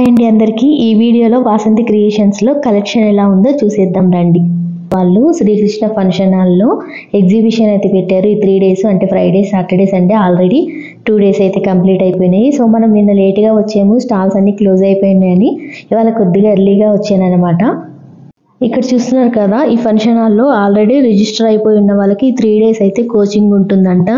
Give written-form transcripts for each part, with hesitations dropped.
అండి అందరికీ ఈ వీడియోలో వాసంతి క్రియేషన్స్ లో కలెక్షన్ ఎలా ఉందో చూసేద్దాం రండి. వాళ్ళు శ్రీకృష్ణ ఫంక్షన్ హాల్లో ఎగ్జిబిషన్ అయితే పెట్టారు. ఈ 3 days అంటే Friday Saturday Sunday already 2 days అయితే కంప్లీట్ అయిపోయినాయి. సో మనం నిన్న లేట్గా వచ్చాము, స్టాల్స్ అన్ని క్లోజ్ అయిపోయినాయని ఇవాళ కొద్దిగా ఎర్లీగా వచ్చానమాట. ఇక్కడ చూస్తున్నారు కదా, ఈ ఫంక్షన్ హాల్లో ఆల్రెడీ రిజిస్టర్ అయిపోయి ఉన్న వాళ్ళకి 3 days అయితే కోచింగ్ ఉంటుందంట.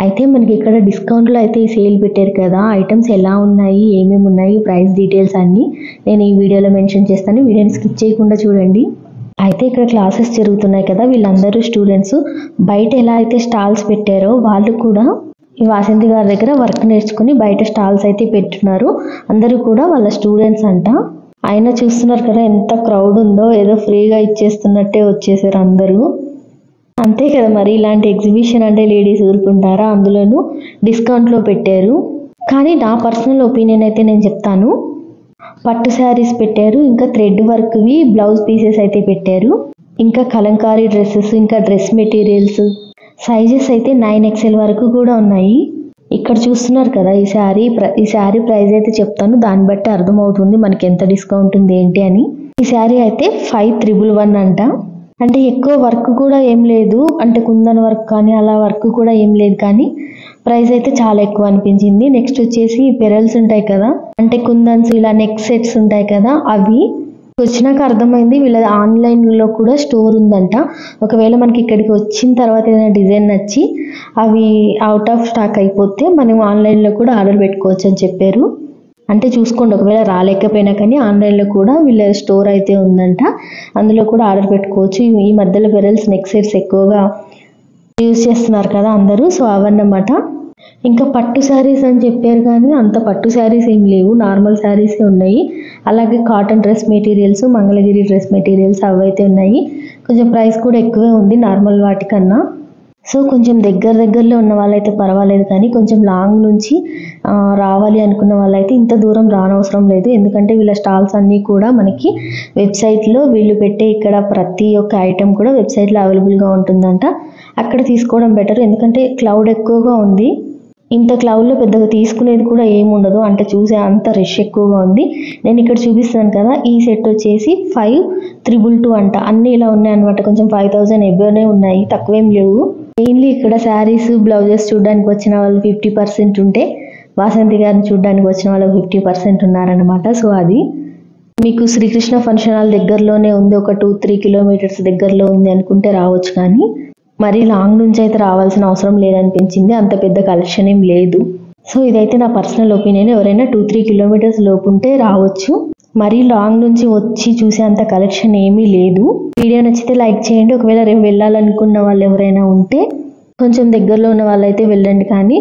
అయితే మనకి ఇక్కడ డిస్కౌంట్లో అయితే ఈ సేల్ పెట్టారు కదా, ఐటమ్స్ ఎలా ఉన్నాయి, ఏమేమి ఉన్నాయి, ప్రైస్ డీటెయిల్స్ అన్నీ నేను ఈ వీడియోలో మెన్షన్ చేస్తాను. వీడియోని స్కిప్ చేయకుండా చూడండి. అయితే ఇక్కడ క్లాసెస్ జరుగుతున్నాయి కదా, వీళ్ళందరూ స్టూడెంట్స్ బయట ఎలా అయితే స్టాల్స్ పెట్టారో వాళ్ళు కూడా ఈ వాసంతి గారి దగ్గర వర్క్ నేర్చుకుని బయట స్టాల్స్ అయితే పెట్టున్నారు. అందరూ కూడా వాళ్ళ స్టూడెంట్స్ అంట. ఆయన చూస్తున్నారు కదా ఎంత క్రౌడ్ ఉందో, ఏదో ఫ్రీగా ఇచ్చేస్తున్నట్టే వచ్చేసారు అందరూ. అంతే కదా మరి, ఇలాంటి ఎగ్జిబిషన్ అంటే లేడీస్ ఊరుకుంటారా, అందులోనూ డిస్కౌంట్లో పెట్టారు. కానీ నా పర్సనల్ ఒపీనియన్ అయితే నేను చెప్తాను, పట్టు శారీస్ పెట్టారు, ఇంకా థ్రెడ్ వర్క్వి బ్లౌజ్ పీసెస్ అయితే పెట్టారు, ఇంకా కలంకారీ డ్రెస్సెస్, ఇంకా డ్రెస్ మెటీరియల్స్ సైజెస్ అయితే 9XL వరకు కూడా ఉన్నాయి. ఇక్కడ చూస్తున్నారు కదా ఈ శారీ ప్రైస్ అయితే చెప్తాను, దాన్ని బట్టి అర్థమవుతుంది మనకి ఎంత డిస్కౌంట్ ఉంది ఏంటి అని. ఈ శారీ అయితే 5111 అంట. అంటే ఎక్కువ వర్క్ కూడా ఏం లేదు, అంటే కుందన్ వర్క్ కానీ అలా వర్క్ కూడా ఏం లేదు, కానీ ప్రైస్ అయితే చాలా ఎక్కువ అనిపించింది. నెక్స్ట్ వచ్చేసి పెరల్స్ ఉంటాయి కదా, అంటే కుందన్స్ ఇలా నెక్ సెట్స్ ఉంటాయి కదా, అవి వచ్చినాక అర్థమైంది వీళ్ళ ఆన్లైన్లో కూడా స్టోర్ ఉందంట. ఒకవేళ మనకి ఇక్కడికి వచ్చిన తర్వాత ఏదైనా డిజైన్ నచ్చి అవి అవుట్ ఆఫ్ స్టాక్ అయిపోతే మనం ఆన్లైన్లో కూడా ఆర్డర్ పెట్టుకోవచ్చు అని చెప్పారు. అంటే చూసుకోండి, ఒకవేళ రాలేకపోయినా కానీ ఆన్లైన్లో కూడా వీళ్ళ స్టోర్ అయితే ఉందంట, అందులో కూడా ఆర్డర్ పెట్టుకోవచ్చు. ఈ మధ్యలో పెరల్స్ నెక్ సెట్స్ ఎక్కువగా యూజ్ చేస్తున్నారు కదా అందరూ, సో అవన్నమాట. ఇంకా పట్టు శారీస్ అని చెప్పారు కానీ అంత పట్టు శారీస్ ఏం లేవు, నార్మల్ శారీసే ఉన్నాయి. అలాగే cotton dress materials, Mangalagiri dress materials అవైతే ఉన్నాయి. కొంచెం ప్రైస్ కూడా ఎక్కువే ఉంది నార్మల్ వాటికన్నా. సో కొంచెం దగ్గరలో ఉన్న వాళ్ళైతే పర్వాలేదు, కానీ కొంచెం లాంగ్ నుంచి రావాలి అనుకున్న వాళ్ళైతే ఇంత దూరం రానవసరం లేదు. ఎందుకంటే వీళ్ళ స్టాల్స్ అన్నీ కూడా మనకి వెబ్సైట్లో వీళ్ళు పెట్టే ఇక్కడ ప్రతి ఒక్క ఐటెం కూడా వెబ్సైట్లో అవైలబుల్గా ఉంటుందంట. అక్కడ తీసుకోవడం బెటర్, ఎందుకంటే క్లౌడ్ ఎక్కువగా ఉంది. ఇంత క్లౌడ్లో పెద్దగా తీసుకునేది కూడా ఏముండదు, అంటే చూసే అంత రష్ ఎక్కువగా ఉంది. నేను ఇక్కడ చూపిస్తాను కదా, ఈ సెట్ వచ్చేసి 5322 అంట. అన్నీ ఇలా ఉన్నాయి అనమాట, కొంచెం 5000 ఎబోనే ఉన్నాయి, తక్కువేం లేవు. మెయిన్లీ ఇక్కడ శారీస్ బ్లౌజెస్ చూడడానికి వచ్చిన వాళ్ళు 50% ఉంటే వాసంతి గారిని చూడడానికి వచ్చిన వాళ్ళకి 50% ఉన్నారనమాట. సో అది మీకు శ్రీకృష్ణ ఫంక్షన్ హాల్ దగ్గరలోనే ఉంది, ఒక 2-3 kilometers దగ్గరలో ఉంది అనుకుంటే రావచ్చు, కానీ మరి లాంగ్ నుంచి అయితే రావాల్సిన అవసరం లేదనిపించింది, అంత పెద్ద కలెక్షన్ ఏం లేదు. సో ఇదైతే నా పర్సనల్ ఒపీనియన్, ఎవరైనా 2-3 kilometers లోపు ఉంటే రావచ్చు, మరీ లాంగ్ నుంచి వచ్చి చూసే అంత కలెక్షన్ ఏమీ లేదు. వీడియో నచ్చితే లైక్ చేయండి. ఒకవేళ రేపు వెళ్ళాలనుకున్న వాళ్ళు ఎవరైనా ఉంటే కొంచెం దగ్గరలో ఉన్న వాళ్ళైతే వెళ్ళండి, కానీ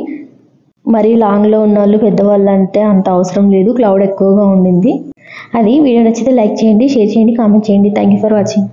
మరీ లాంగ్లో ఉన్న వాళ్ళు పెద్దవాళ్ళు అంటే అంత అవసరం లేదు, క్లౌడ్ ఎక్కువగా ఉండింది. అది వీడియో నచ్చితే లైక్ చేయండి, షేర్ చేయండి, కామెంట్ చేయండి. Thank you for watching.